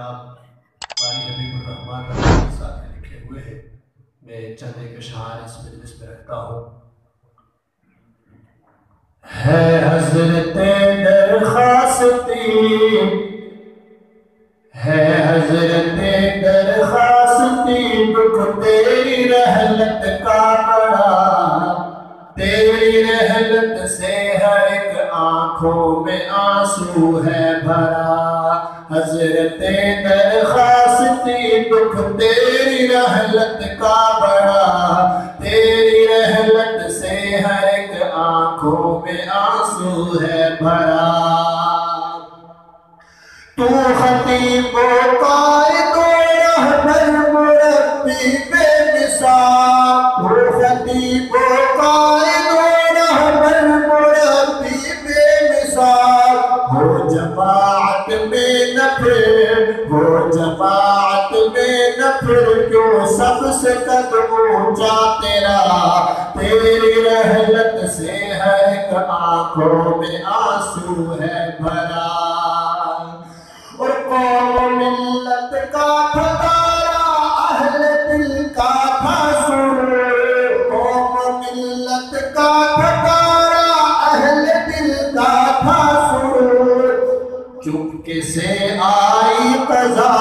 جناب قاری حبیب الرحمن رحمۃ کے ساتھ لکھے ہوئے ہیں. میں چند ایک اشعار اس مجلس میں رکھتا ہوں. ہے حضرت درخواستی، ہے حضرت درخواستی، دکھ تیری رحلت کا بڑا، تیری رحلت سے ہر ایک آنکھوں میں آنسو ہے بھرا. حضرت درخواستی، دکھ تیری رحلت کا بڑا، تیری رحلت سے ہر ایک آنکھوں میں آنسو ہے بھرا. تو خطیب و قائد و رہبر مربی بے مثال، تو خطیب و قائد و رہبر مربی بے مثال. ہو جماعت میں نہ پھر، ہو جماعت میں نہ پھر، کیوں سب سے قدم اونچا تیرا، تیری رحلت سے ہر ایک آنکھوں میں آنسو ہے بھرا. اور قوم ملت کا تھا تارا، اہل دل کا تھا سرور. قوم ملت کا تھا تارا، اہل دل کا تھا سرور. چپکے سے آئی قضا،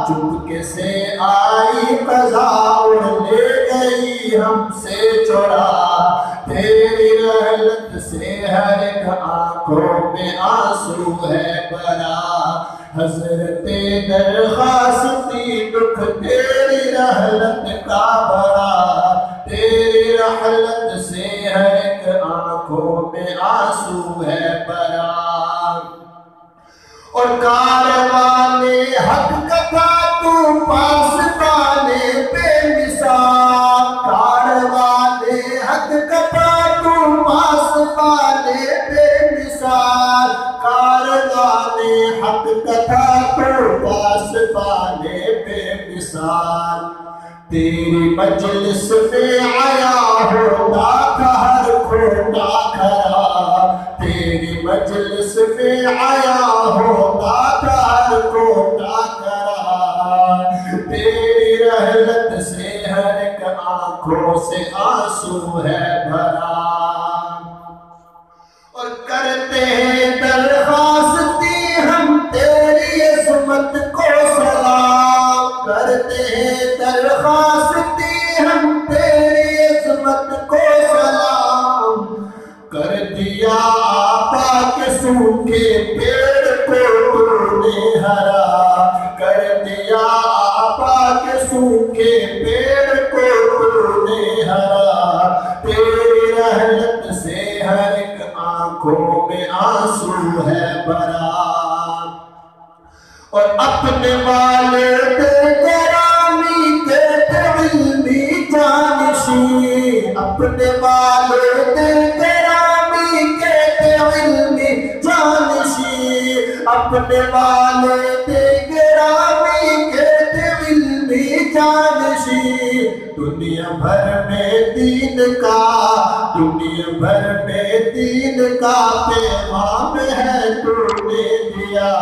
چپکے سے آئی قضا، اور لے گئی ہم سے چرا، تیری رحلت سے ہر ایک آنکھوں میں آنسو ہے بھرا. حضرت درخواستی، دکھ تیری رحلت کا بڑا، تیری رحلت سے ہر ایک آنکھوں میں آنسو ہے بھرا. اور کارواں حق کا تھا تو پاسبانے بے مثال، کارواں حق کا تھا تو پاسبانے بے مثال. کارواں حق کا تھا تو پاسبانے بے مثال. تیری مجلس میں آیا ہوتا تھا ہر کھوٹا کھرا، تیری مجلس میں آیا ہوتا تھا ہر کھوٹا کھرا. تیری رحلت سے ہر ایک آنکھوں سے آنسو ہے بھرا. اور کرتے ہیں درخواستی ہم تیری عظمت کو سلام، کرتے ہیں درخواستی ہم تیری عظمت کو سلام. کر دیا آقا کے سوکھے پیڑ کو تو نے ہرا، کر دیا آقا کے سوکھے پیڑ کو تو نے ہرا. تیری رحلت سے ہر ایک آنکھوں میں آنسو ہے بھرا. اور اپنے والد گرامی کے علمی جانشین، اپنے والد گرامی کے علمی جانشین، اپنے والد گرامی کے علمی جانشین. دنیا بھر میں دین کا، دنیا بھر میں دین کا پیغام ہے تو نے دیا،